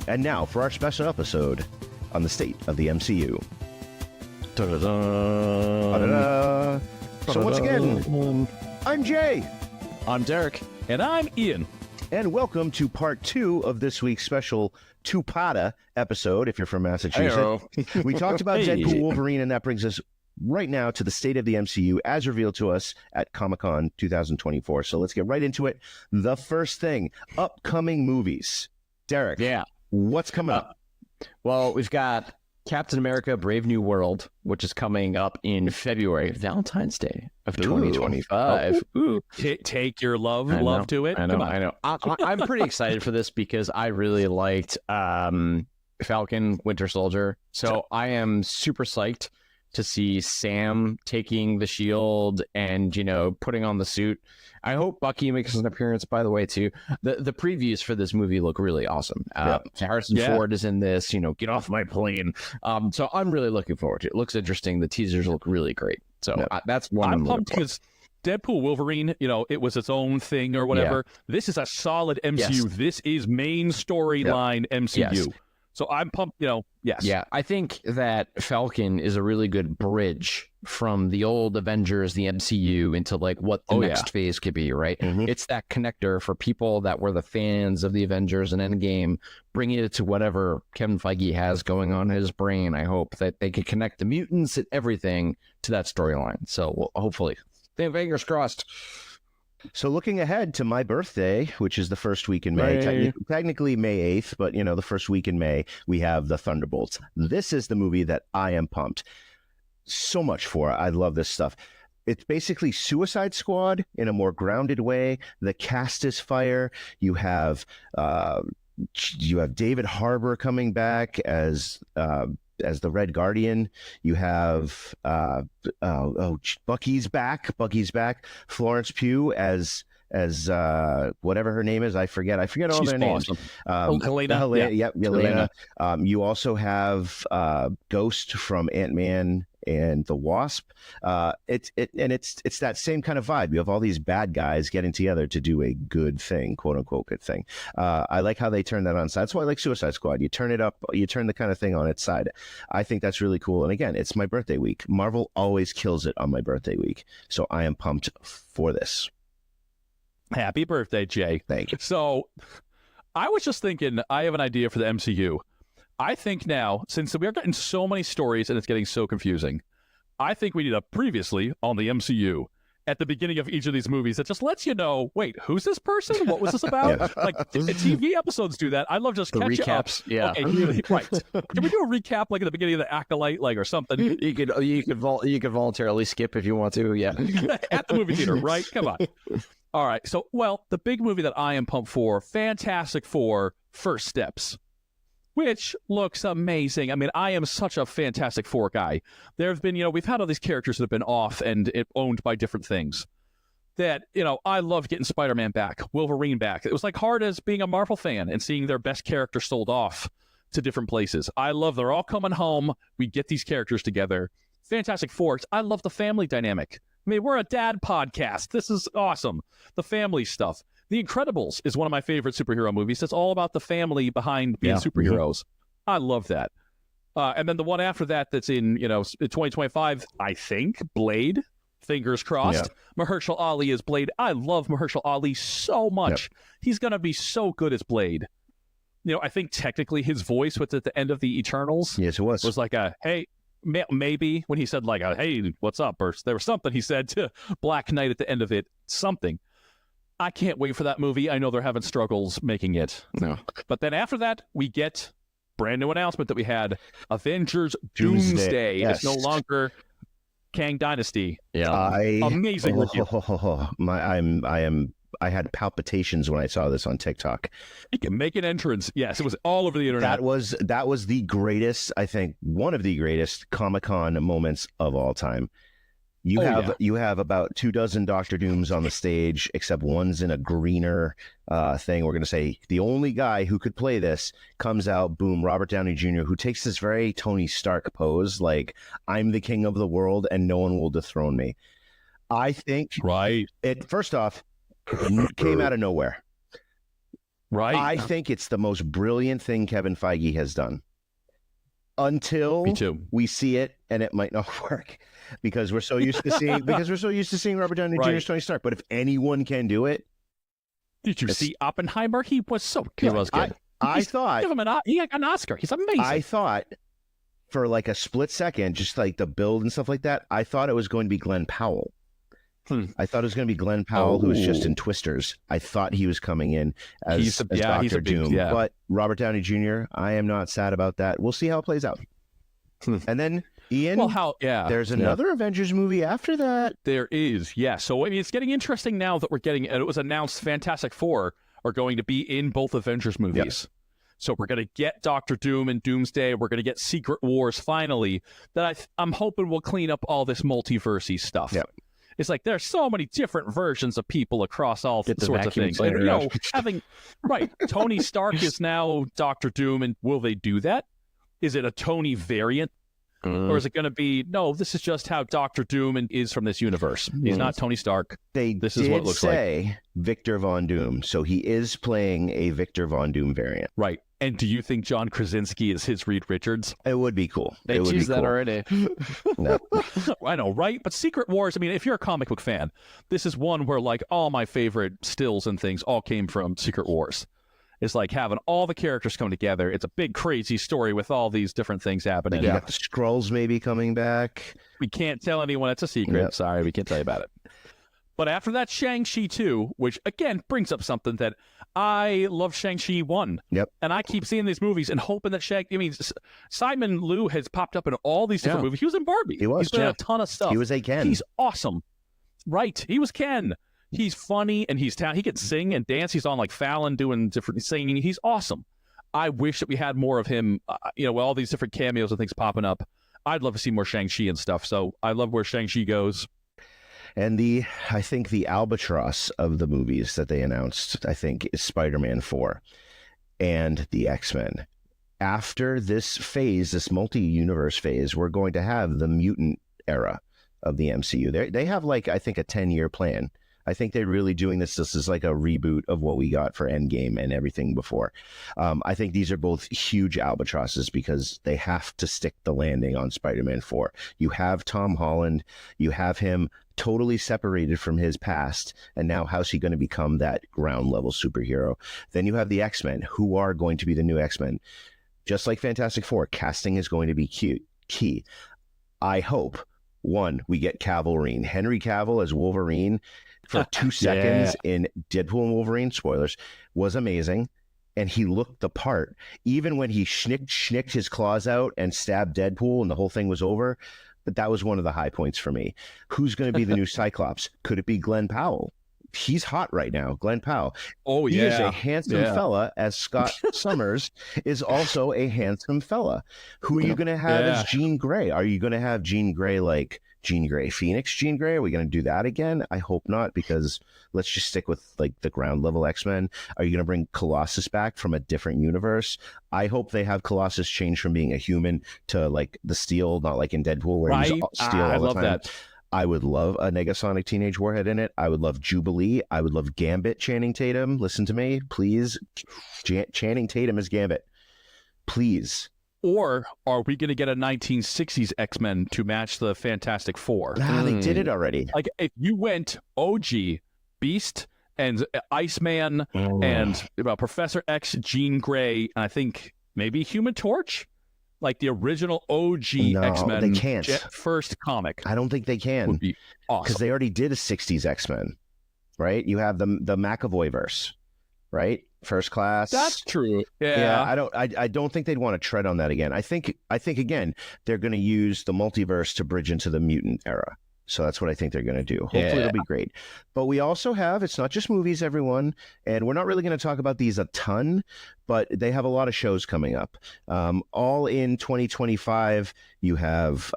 And now for our special episode on the state of the MCU. Da-da-da. So once again, I'm Jay. I'm Derek. And I'm Ian. And welcome to part 2 of this week's special two-parter episode, if you're from Massachusetts. We talked about Deadpool, Wolverine, and that brings us right now to the state of the MCU as revealed to us at Comic-Con 2024. So let's get right into it. The first thing, upcoming movies. Derek, what's coming up? Well, we've got Captain America Brave New World, which is coming up in February, Valentine's Day of 2025. Ooh. Take your love to it. I know. I'm pretty excited for this because I really liked Falcon Winter Soldier. So I am super psyched to see Sam taking the shield and, putting on the suit. I hope Bucky makes an appearance, by the way, too. The previews for this movie look really awesome. Harrison Ford is in this, get off my plane. So I'm really looking forward to it. It looks interesting. The teasers look really great. So that's one I'm pumped because Deadpool, Wolverine, it was its own thing or whatever. Yeah. This is a solid MCU. Yes. This is main storyline MCU. Yes. So I'm pumped, yes. Yeah, I think that Falcon is a really good bridge from the old Avengers, the MCU, into what the next phase could be, right? Mm-hmm. It's that connector for people that were the fans of the Avengers and Endgame, bringing it to whatever Kevin Feige has going on in his brain. I hope that they can connect the mutants and everything to that storyline. So hopefully, fingers crossed. So looking ahead to my birthday, which is the first week in May, technically May 8th, but, the first week in May, we have the Thunderbolts. This is the movie that I am pumped so much for. I love this stuff. It's basically Suicide Squad in a more grounded way. The cast is fire. You have David Harbour coming back as the Red Guardian. You have Bucky's back. Florence Pugh as whatever her name is. I forget all She's their names. Awesome. Helena. Helena. You also have Ghost from Ant-Man and the Wasp. It's that same kind of vibe. You have all these bad guys getting together to do a good thing, quote unquote good thing. I like how they turn that on side. That's why I like Suicide Squad. You turn it up, you turn the kind of thing on its side. I think that's really cool. And again, it's my birthday week. Marvel always kills it on my birthday week. So I am pumped for this. Happy birthday, Jay. Thank you. So I was just thinking, I have an idea for the MCU. I think now, since we're getting so many stories and it's getting so confusing, I think we need a previously on the MCU at the beginning of each of these movies that just lets you know, wait, who's this person? What was this about? TV episodes do that. I love just the catch recaps. You up. Okay, right. Can we do a recap at the beginning of the Acolyte, or something? You could voluntarily skip if you want to. Yeah, at the movie theater, right? Come on. All right. So, the big movie that I am pumped for, Fantastic Four: First Steps, which looks amazing. I mean, I am such a Fantastic Four guy. There have been, we've had all these characters that have been off and owned by different things. That, I loved getting Spiderman back, Wolverine back. It was hard as being a Marvel fan and seeing their best character sold off to different places. I love they're all coming home. We get these characters together. Fantastic Four, I love the family dynamic. I mean, we're a dad podcast. This is awesome. The family stuff. The Incredibles is one of my favorite superhero movies. It's all about the family behind being superheroes. I love that. And then the one after that that's in, 2025, I think, Blade. Fingers crossed. Yeah. Mahershala Ali is Blade. I love Mahershala Ali so much. Yep. He's going to be so good as Blade. I think technically his voice was at the end of the Eternals. Yes, it was. Was like a, hey, maybe when he said hey, what's up? Or there was something he said to Black Knight at the end of it. Something. I can't wait for that movie. I know they're having struggles making it. No. But then after that, we get brand new announcement that we had Avengers Doomsday. Yes. It's no longer Kang Dynasty. Yeah. Amazing review. I had palpitations when I saw this on TikTok. He can make an entrance. Yes, it was all over the internet. That was the greatest, I think, one of the greatest Comic-Con moments of all time. You have about 24 Dr. Dooms on the stage, except one's in a greener thing. We're going to say the only guy who could play this comes out, boom, Robert Downey Jr., who takes this very Tony Stark pose, like, I'm the king of the world and no one will dethrone me. I think it, first off, came out of nowhere. Right. I think it's the most brilliant thing Kevin Feige has done. Until Me too. we see it, and it might not work because we're so used to seeing Robert Downey Jr.'s Tony Stark. But if anyone can do it, did you see Oppenheimer? He was so good. He was good. I thought give him he got an Oscar. He's amazing. I thought for like a split second, just like the build and stuff like that, I thought it was going to be Glenn Powell. I thought it was going to be Glenn Powell, who was just in Twisters. I thought he was coming in as Dr. Doom. But Robert Downey Jr., I am not sad about that. We'll see how it plays out. And then, Ian, there's another Avengers movie after that. There is, yeah. So, I mean, it's getting interesting now that we're getting, and it was announced Fantastic Four are going to be in both Avengers movies. Yep. So we're going to get Doctor Doom and Doomsday. We're going to get Secret Wars finally. That I'm hoping will clean up all this multiverse-y stuff. Yep. It's like there's so many different versions of people across all sorts of things. And, having Tony Stark is now Doctor Doom, and will they do that? Is it a Tony variant? Or is it going to be, no, this is just how Doctor Doom is from this universe. He's not Tony Stark. This is what it looks like. Victor Von Doom. So he is playing a Victor Von Doom variant. Right. And do you think John Krasinski is his Reed Richards? It would be cool. They teased that already. No. I know, right? But Secret Wars, I mean, if you're a comic book fan, this is one where like all my favorite stills and things all came from Secret Wars. It's like having all the characters come together. It's a big, crazy story with all these different things happening. You got the Skrulls maybe coming back. We can't tell anyone. It's a secret. Yep. Sorry, we can't tell you about it. But after that, Shang-Chi 2, which, again, brings up something that I love Shang-Chi 1. Yep. And I keep seeing these movies and hoping that Simon Liu has popped up in all these different movies. He was in Barbie. He's been in a ton of stuff. He was a Ken. He's awesome. Right. He was Ken. He's funny, and he can sing and dance. He's on like Fallon doing different singing. He's awesome. I wish that we had more of him, with all these different cameos and things popping up. I'd love to see more Shang-Chi and stuff. So I love where Shang-Chi goes. And I think the albatross of the movies that they announced, I think, is Spider-Man 4 and the X-Men. After this phase, this multi-universe phase, we're going to have the mutant era of the MCU. They have like, I think, a 10-year plan. I think they're really doing this. This is like a reboot of what we got for Endgame and everything before. I think these are both huge albatrosses because they have to stick the landing on Spider-Man 4. You have Tom Holland. You have him totally separated from his past. And now how's he going to become that ground level superhero? Then you have the X-Men, who are going to be the new X-Men. Just like Fantastic Four, casting is going to be key. I hope, one, we get Wolverine. Henry Cavill as Wolverine for 2 seconds in Deadpool and Wolverine, spoilers, was amazing. And he looked the part. Even when he schnicked his claws out and stabbed Deadpool and the whole thing was over. But that was one of the high points for me. Who's going to be the new Cyclops? Could it be Glenn Powell? He's hot right now, Glenn Powell. Oh, yeah. He is a handsome fella, as Scott Summers is also a handsome fella. Who are you going to have as Jean Grey? Are you going to have Jean Grey like Jean Grey Phoenix Jean Grey? Are we going to do that again? I hope not, because let's just stick with like the ground level X-Men. Are you going to bring Colossus back from a different universe? I hope they have Colossus change from being a human to like the Steel, not like in Deadpool where he's Steel all the love time. That. I would love a Negasonic Teenage Warhead in it. I would love Jubilee. I would love Gambit Channing Tatum. Listen to me, please. Channing Tatum is Gambit. Please. Or are we going to get a 1960s X-Men to match the Fantastic Four? Nah, they did it already. Like, if you went OG, Beast, and Iceman, and Professor X, Jean Grey, and I think maybe Human Torch? Like the original OG X-Men they can't. First comic. I don't think they can. Would be awesome. Because they already did a 60s X-Men, right? You have the McAvoy verse, right? First Class. That's true. Yeah. I don't think they'd want to tread on that again. I think again, they're going to use the multiverse to bridge into the mutant era. So that's what I think they're going to do. Hopefully it'll be great. But we also have, it's not just movies, everyone, and we're not really going to talk about these a ton, but they have a lot of shows coming up. All in 2025, you have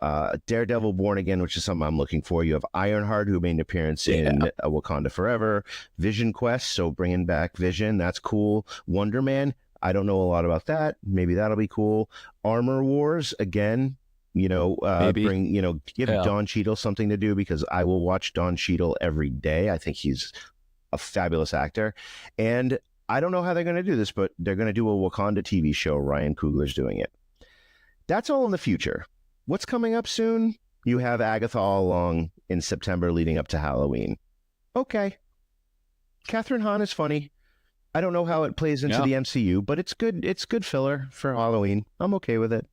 Daredevil Born Again, which is something I'm looking for. You have Ironheart, who made an appearance in Wakanda Forever. Vision Quest, so bringing back Vision, that's cool. Wonder Man, I don't know a lot about that. Maybe that'll be cool. Armor Wars, again, give Don Cheadle something to do, because I will watch Don Cheadle every day. I think he's a fabulous actor. And I don't know how they're going to do this, but they're going to do a Wakanda TV show. Ryan Coogler's doing it. That's all in the future. What's coming up soon? You have Agatha all along in September leading up to Halloween. Okay. Catherine Hahn is funny. I don't know how it plays into the MCU, but it's good. It's good filler for Halloween. I'm okay with it.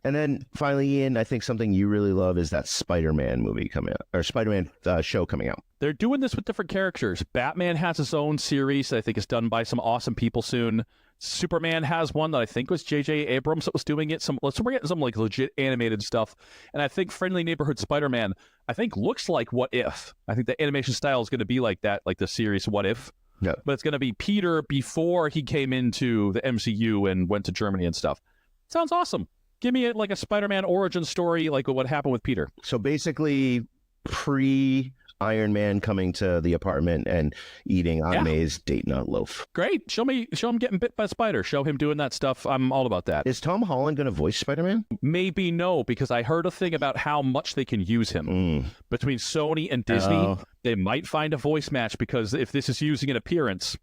And then finally, Ian, I think something you really love is that Spider-Man movie coming out, or Spider-Man show coming out. They're doing this with different characters. Batman has his own series that I think is done by some awesome people soon. Superman has one that I think was J.J. Abrams that was doing it. We're getting some like legit animated stuff. And I think Friendly Neighborhood Spider-Man, I think looks like What If. I think the animation style is going to be like that, like the series What If. Yeah. But it's going to be Peter before he came into the MCU and went to Germany and stuff. Sounds awesome. Give me like a Spider-Man origin story, like what happened with Peter. So basically, pre-Iron Man coming to the apartment and eating Aunt May's date nut loaf. Great. Show him getting bit by a spider. Show him doing that stuff. I'm all about that. Is Tom Holland going to voice Spider-Man? Maybe no, because I heard a thing about how much they can use him. Between Sony and Disney, they might find a voice match, because if this is using an appearance,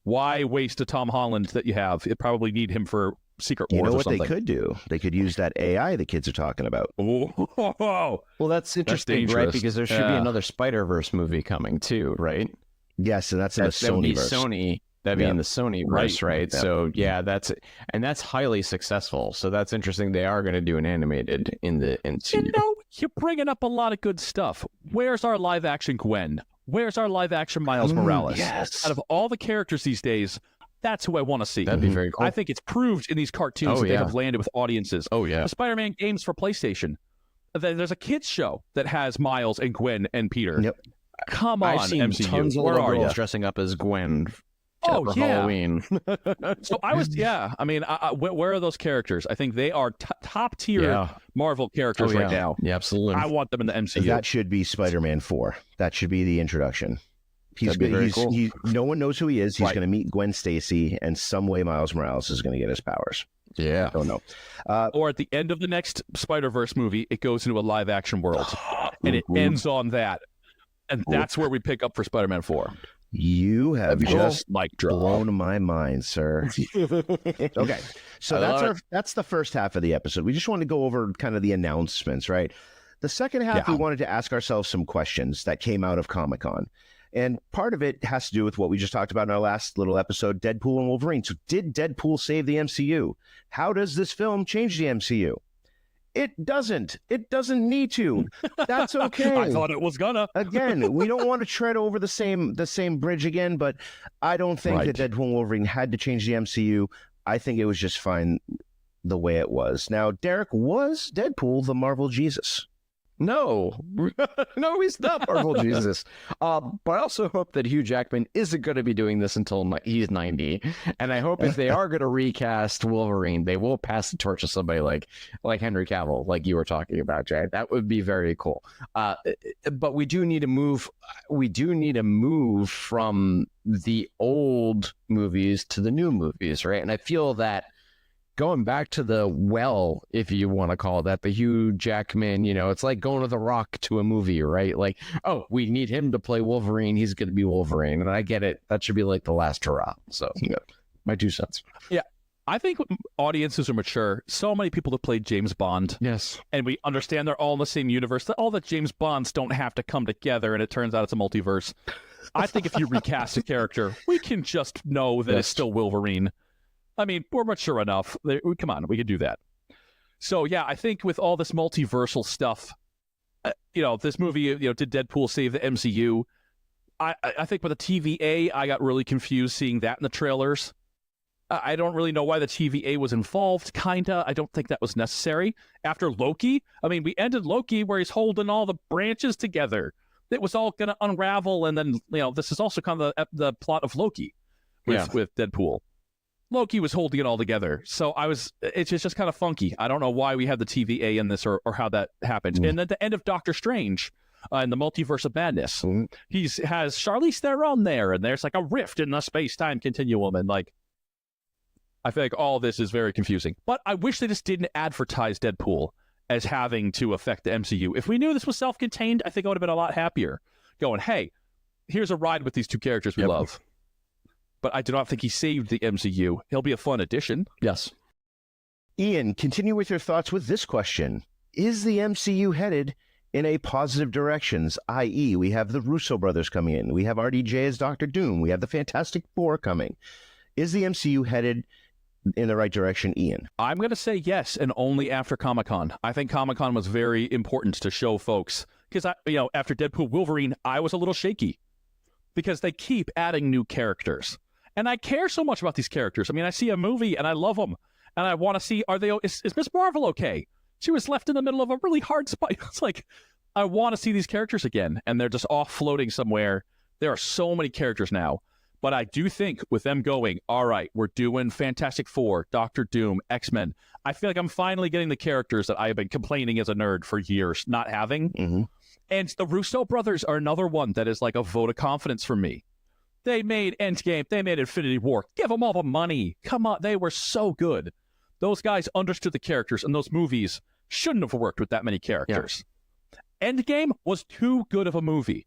why waste a Tom Holland that you have? You probably need him for Secret Wars or something. You know what they could do? They could use that AI the kids are talking about. Oh, well, that's interesting, right? Because there should be another Spider-Verse movie coming too, right? Yes, and that's in the Sonyverse. That'd be in the Sonyverse, right? Yeah. So that's highly successful. So that's interesting. They are going to do an animated in the MCU. You're bringing up a lot of good stuff. Where's our live action Gwen? Where's our live action Miles Morales? Yes. Out of all the characters these days, that's who I want to see. That'd be very cool. I think it's proved in these cartoons that they have landed with audiences. Oh, yeah. The Spider-Man games for PlayStation. There's a kids show that has Miles and Gwen and Peter. Yep. Come on, I've seen MCU. tons of Where little are girls you? dressing up as Gwen for yeah. Halloween. So I was, I mean, where are those characters? I think they are top tier Marvel characters right now. Yeah, absolutely. I want them in the MCU. That should be Spider-Man 4. That should be the introduction. That'd be very cool. No one knows who he is. He's going to meet Gwen Stacy, and some way Miles Morales is going to get his powers. Yeah. Don't know. Or at the end of the next Spider-Verse movie, it goes into a live-action world, and it ends on that. And that's where we pick up for Spider-Man 4. You have just mic drop. blown my mind, sir. Okay, so that's the first half of the episode. We just want to go over kind of the announcements, right? The second half, we wanted to ask ourselves some questions that came out of Comic-Con. And part of it has to do with what we just talked about in our last little episode, Deadpool and Wolverine. So did Deadpool save the MCU? How does this film change the MCU? It doesn't. It doesn't need to. That's okay. I thought it was gonna. Again, we don't want to tread over the same bridge again, but I don't think that Deadpool and Wolverine had to change the MCU. I think it was just fine the way it was. Now, Derek, was Deadpool the Marvel Jesus? No, he's not Marvel Jesus. But I also hope that Hugh Jackman isn't going to be doing this until he's 90. And I hope if they are going to recast Wolverine, they will pass the torch to somebody like Henry Cavill, like you were talking about, Jay. That would be very cool. But we do need to move. We do need to move from the old movies to the new movies, right? And I feel that going back to the if you want to call it that, the Hugh Jackman, it's like going to The Rock to a movie, right? Like, oh, we need him to play Wolverine. He's going to be Wolverine. And I get it. That should be like the last hurrah. So, my 2 cents. Yeah. I think audiences are mature. So many people have played James Bond. Yes. And we understand they're all in the same universe. That all the James Bonds don't have to come together, and it turns out it's a multiverse. I think if you recast a character, we can just know that it's still Wolverine. I mean, we're mature enough. Come on, we could do that. So, yeah, I think with all this multiversal stuff, this movie, did Deadpool save the MCU? I think with the TVA, I got really confused seeing that in the trailers. I don't really know why the TVA was involved, kinda. I don't think that was necessary. After Loki, I mean, we ended Loki where he's holding all the branches together. It was all going to unravel, and then, this is also kind of the plot of Loki with Deadpool. Loki was holding it all together. So it's just kind of funky. I don't know why we have the TVA in this or how that happened. And at the end of Doctor Strange in the Multiverse of Madness, he has Charlize Theron there, and there's like a rift in the space-time continuum. And I feel like all this is very confusing. But I wish they just didn't advertise Deadpool as having to affect the MCU. If we knew this was self-contained, I think I would have been a lot happier. Going, hey, here's a ride with these 2 characters we love. but I do not think he saved the MCU. He'll be a fun addition. Yes. Ian, continue with your thoughts with this question. Is the MCU headed in a positive directions, i.e. we have the Russo brothers coming in, we have RDJ as Doctor Doom, we have the Fantastic Four coming. Is the MCU headed in the right direction, Ian? I'm going to say yes, and only after Comic-Con. I think Comic-Con was very important to show folks, because after Deadpool Wolverine, I was a little shaky because they keep adding new characters. And I care so much about these characters. I mean, I see a movie and I love them. And I want to see, is Miss Marvel okay? She was left in the middle of a really hard spot. It's like, I want to see these characters again, and they're just off floating somewhere. There are so many characters now. But I do think with them going, all right, we're doing Fantastic Four, Doctor Doom, X-Men, I feel like I'm finally getting the characters that I have been complaining as a nerd for years not having. Mm-hmm. And the Russo brothers are another one that is like a vote of confidence for me. They made Endgame. They made Infinity War. Give them all the money. Come on. They were so good. Those guys understood the characters, and those movies shouldn't have worked with that many characters. Yeah. Endgame was too good of a movie.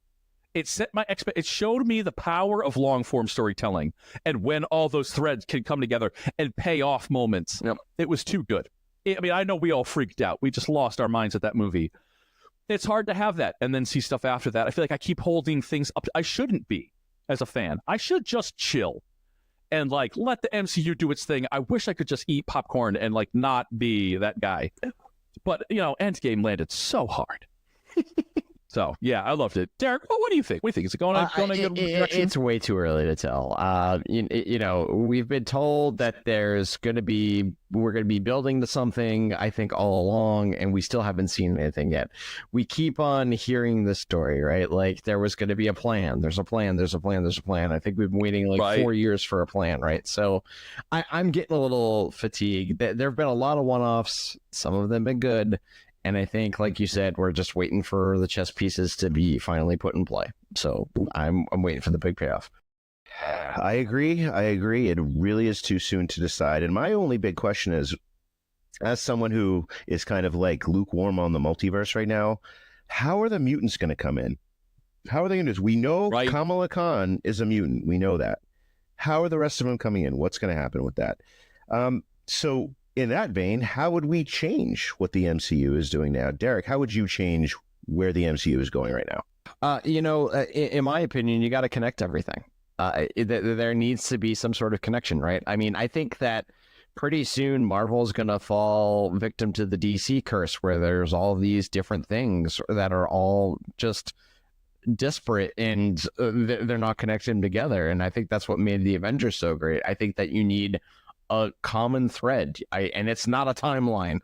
It set my it showed me the power of long-form storytelling and when all those threads can come together and pay off moments. Yep. It was too good. I mean, I know we all freaked out. We just lost our minds at that movie. It's hard to have that and then see stuff after that. I feel like I keep holding things up. I shouldn't be as a fan. I should just chill and like let the MCU do its thing. I wish I could just eat popcorn and like not be that guy. But, Endgame landed so hard. So, yeah, I loved it. Derek, what do you think? What do you think? Is it going in a good direction? It's way too early to tell. We've been told that we're going to be building to something, I think, all along, and we still haven't seen anything yet. We keep on hearing this story, right? Like, there was going to be a plan. There's a plan. There's a plan. There's a plan. I think we've been waiting 4 years for a plan, right? So I'm getting a little fatigued. There have been a lot of one-offs. Some of them have been good. And I think, like you said, we're just waiting for the chess pieces to be finally put in play. So I'm waiting for the big payoff. I agree. It really is too soon to decide. And my only big question is, as someone who is kind of like lukewarm on the multiverse right now, how are the mutants going to come in? How are they going to do this? We know Kamala Khan is a mutant. We know that. How are the rest of them coming in? What's going to happen with that? So in that vein, how would we change what the MCU is doing now? Derek, how would you change where the MCU is going right now? In my opinion, you got to connect everything. There needs to be some sort of connection, right? I mean, I think that pretty soon Marvel's going to fall victim to the DC curse, where there's all these different things that are all just disparate and they're not connected together. And I think that's what made the Avengers so great. I think that you need a common thread, and it's not a timeline.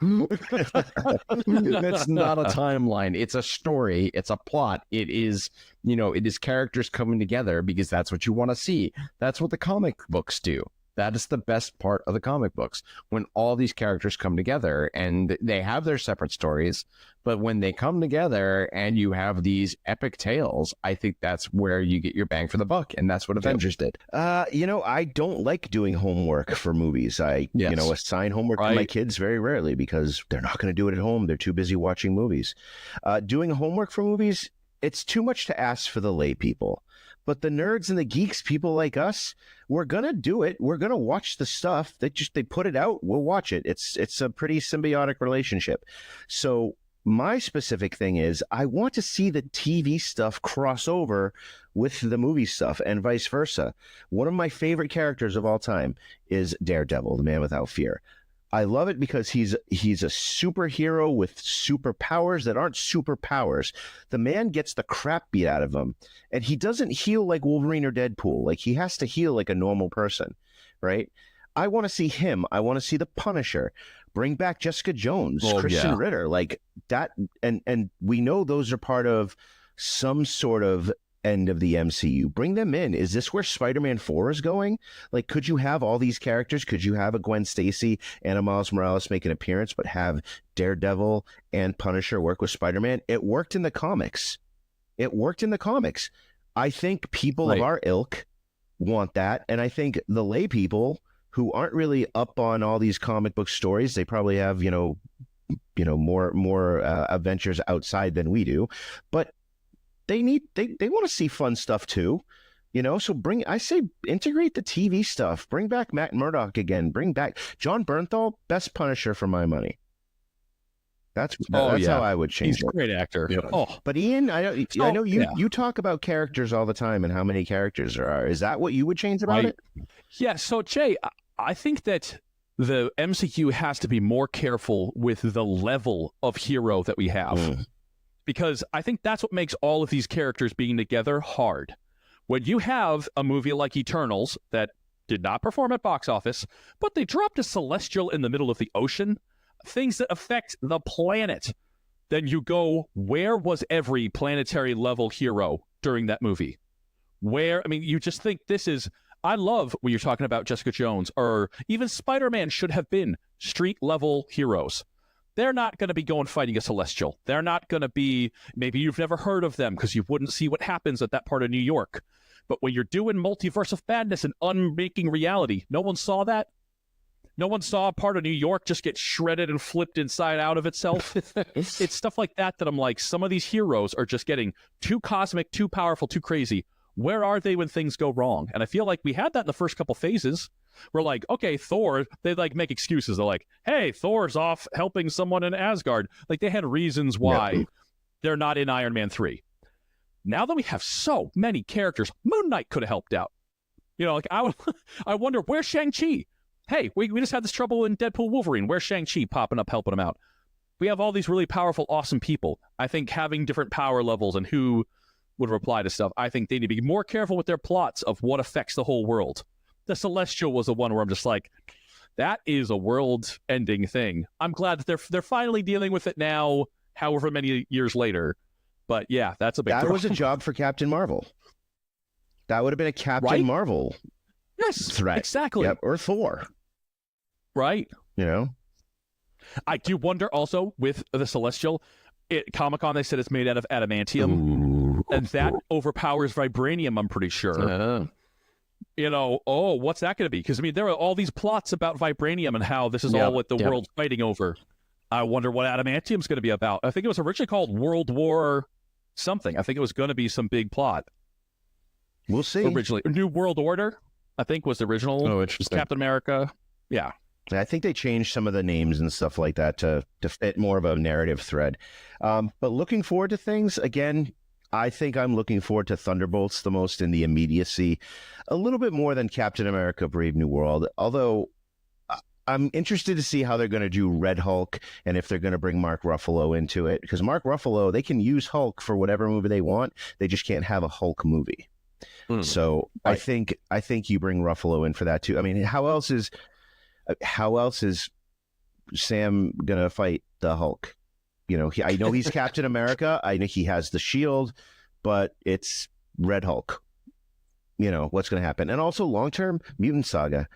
It's not a timeline. It's a story. It's a plot. It is, it is characters coming together because that's what you want to see. That's what the comic books do. That is the best part of the comic books, when all these characters come together and they have their separate stories, but when they come together and you have these epic tales, I think that's where you get your bang for the buck, and that's what Avengers did. I don't like doing homework for movies. I assign homework to my kids very rarely because they're not going to do it at home. They're too busy watching movies. Doing homework for movies, it's too much to ask for the lay people. But the nerds and the geeks, people like us, we're going to do it. We're going to watch the stuff. They put it out. We'll watch it. It's a pretty symbiotic relationship. So my specific thing is I want to see the TV stuff cross over with the movie stuff and vice versa. One of my favorite characters of all time is Daredevil, the man without fear. I love it because he's a superhero with superpowers that aren't superpowers. The man gets the crap beat out of him, and he doesn't heal like Wolverine or Deadpool. Like, he has to heal like a normal person, right? I want to see him. I want to see the Punisher. Bring back Jessica Jones, Christian Ritter, like that. And we know those are part of some sort of end of the MCU. Bring them in. Is this where Spider-Man 4 is going? Like, could you have all these characters? Could you have a Gwen Stacy and a Miles Morales make an appearance, but have Daredevil and Punisher work with Spider-Man? It worked in the comics. I think people of our ilk want that. And I think the lay people who aren't really up on all these comic book stories, they probably have, more adventures outside than we do, but they want to see fun stuff too. So I say integrate the TV stuff. Bring back Matt Murdock again. Bring back John Bernthal, best Punisher for my money. That's how I would change He's a great actor. Yeah. Oh, But Ian, I know you talk about characters all the time and how many characters there are. Is that what you would change about it? Yeah. So Jay, I think that the MCU has to be more careful with the level of hero that we have, because I think that's what makes all of these characters being together hard. When you have a movie like Eternals that did not perform at box office, but they dropped a Celestial in the middle of the ocean, things that affect the planet, then you go, where was every planetary level hero during that movie? You just think this is, I love when you're talking about Jessica Jones, or even Spider-Man should have been street level heroes. They're not going to be going fighting a Celestial. They're not going to be, maybe you've never heard of them because you wouldn't see what happens at that part of New York. But when you're doing Multiverse of Madness and unmaking reality, no one saw that. No one saw a part of New York just get shredded and flipped inside out of itself. It's stuff like that I'm like, some of these heroes are just getting too cosmic, too powerful, too crazy. Where are they when things go wrong? And I feel like we had that in the first couple phases. We're like, okay, Thor, they like make excuses. They're like, hey, Thor's off helping someone in Asgard. Like they had reasons why they're not in Iron Man 3. Now that we have so many characters, Moon Knight could have helped out. I wonder, where's Shang-Chi? Hey, we just had this trouble in Deadpool Wolverine. Where's Shang-Chi popping up, helping him out? We have all these really powerful, awesome people. I think having different power levels and who would reply to stuff, I think they need to be more careful with their plots of what affects the whole world. The Celestial was the one where I'm just like, that is a world-ending thing. I'm glad that they're finally dealing with it now, however many years later. But yeah, that's a big That was a job for Captain Marvel. That would have been a Captain Marvel threat. Exactly. Yep, or Thor. Right. I do wonder also with the Celestial, Comic-Con, they said it's made out of adamantium. And that overpowers vibranium, I'm pretty sure. What's that going to be? Because, there are all these plots about vibranium and how this is all what the world's fighting over. I wonder what adamantium's going to be about. I think it was originally called World War something. I think it was going to be some big plot. We'll see. Originally. New World Order, I think, was the original. Oh, interesting. Captain America. Yeah. I think they changed some of the names and stuff like that to fit more of a narrative thread. But looking forward to things, again, I think I'm looking forward to Thunderbolts the most in the immediacy, a little bit more than Captain America Brave New World, although I'm interested to see how they're going to do Red Hulk and if they're going to bring Mark Ruffalo into it, because Mark Ruffalo, they can use Hulk for whatever movie they want. They just can't have a Hulk movie. So right. I think you bring Ruffalo in for that too. How else is Sam going to fight the Hulk? I know he's Captain America. I know he has the shield, but it's Red Hulk. What's going to happen? And also long-term Mutant Saga.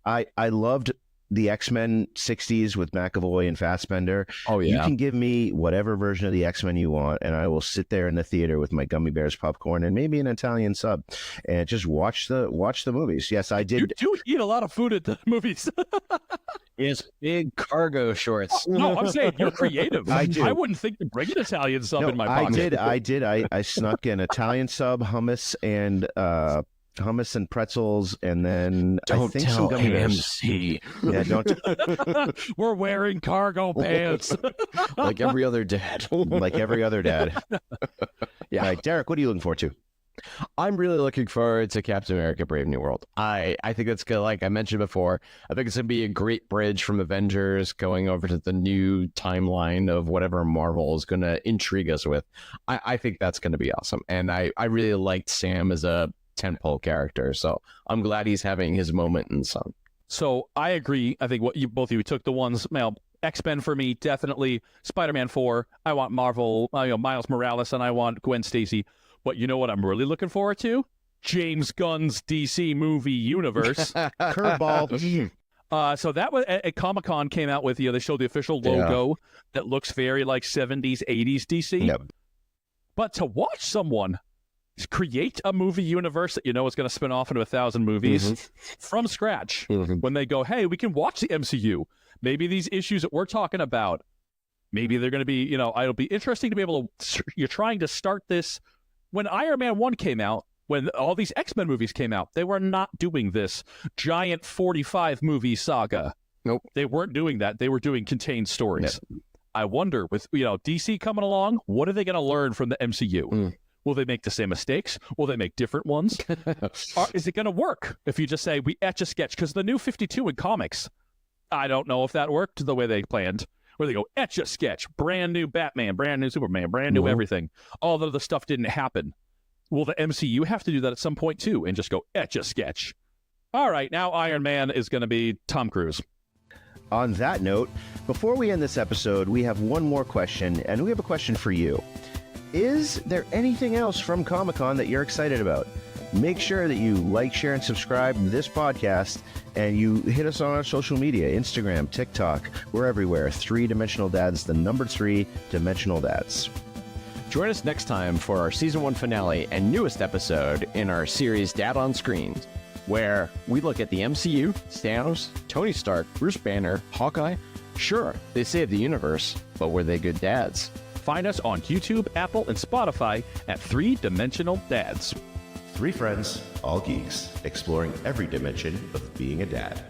I loved the X-Men 60s with McAvoy and Fassbender. Oh, yeah. You can give me whatever version of the X-Men you want, and I will sit there in the theater with my gummy bears popcorn and maybe an Italian sub and just watch the movies. Yes, I did. You do eat a lot of food at the movies. Yes, big cargo shorts. No, I'm saying you're creative. I do. I wouldn't think to bring an Italian sub in my pocket. I did. I snuck an Italian sub, hummus, and pretzels, and then don't I think tell some gummy bears. AMC. Yeah, don't. We're wearing cargo pants. Like every other dad. Like every other dad. Yeah. All right, Derek, what are you looking forward to? I'm really looking forward to Captain America Brave New World. I think it's good, like I mentioned before, I think it's going to be a great bridge from Avengers going over to the new timeline of whatever Marvel is going to intrigue us with. I think that's going to be awesome. And I really liked Sam as a tentpole character, so I'm glad he's having his moment in some. So I agree. I think both of you took the ones. X-Men for me, definitely. Spider-Man 4. I want Marvel, Miles Morales, and I want Gwen Stacy. But you know what I'm really looking forward to? James Gunn's DC movie universe. Curveball. So that was at Comic-Con came out with, they showed the official logo that looks very like 70s, 80s DC. Yep. But to watch someone create a movie universe that is going to spin off into 1,000 movies from scratch, when they go, hey, we can watch the MCU. Maybe these issues that we're talking about, maybe they're going to be, it'll be interesting to be able to, you're trying to start this. When Iron Man 1 came out, When all these X-Men movies came out, they were not doing this giant 45-movie saga. Nope. They weren't doing that. They were doing contained stories. I wonder, with DC coming along, what are they going to learn from the MCU? Will they make the same mistakes? Will they make different ones? Is it going to work if you just say, we etch a sketch? Because the new 52 in comics, I don't know if that worked the way they planned. Where they go, etch a sketch, brand new Batman, brand new Superman, brand new everything. All of the stuff didn't happen. Will the MCU have to do that at some point too and just go, etch a sketch? All right, now Iron Man is going to be Tom Cruise. On that note, before we end this episode, we have one more question, and we have a question for you. Is there anything else from Comic-Con that you're excited about? Make sure that you like, share, and subscribe to this podcast, and you hit us on our social media, Instagram, TikTok. We're everywhere. 3 Dimensional Dads, the number 3 Dimensional Dads. Join us next time for our Season 1 finale and newest episode in our series Dad on Screen, where we look at the MCU, Thanos, Tony Stark, Bruce Banner, Hawkeye. Sure, they saved the universe, but were they good dads? Find us on YouTube, Apple, and Spotify at 3 Dimensional Dads. 3 friends, all geeks, exploring every dimension of being a dad.